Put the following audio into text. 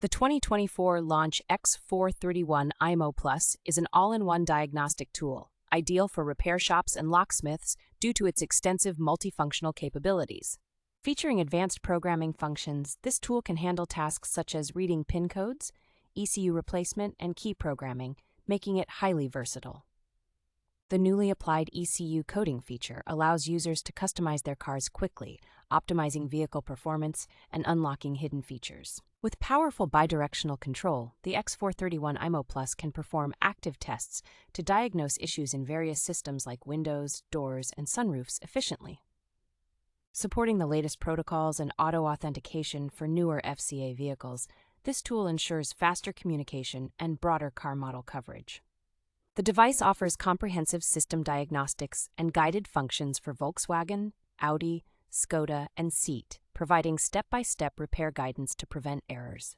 The 2024 Launch X431 IMMO Plus is an all-in-one diagnostic tool, ideal for repair shops and locksmiths due to its extensive multifunctional capabilities. Featuring advanced programming functions, this tool can handle tasks such as reading PIN codes, ECU replacement, and key programming, making it highly versatile. The newly applied ECU coding feature allows users to customize their cars quickly, optimizing vehicle performance and unlocking hidden features. With powerful bidirectional control, the X431 IMMO Plus can perform active tests to diagnose issues in various systems like windows, doors, and sunroofs efficiently. Supporting the latest protocols and auto-authentication for newer FCA vehicles, this tool ensures faster communication and broader car model coverage. The device offers comprehensive system diagnostics and guided functions for Volkswagen, Audi, Skoda, and Seat, providing step-by-step repair guidance to prevent errors.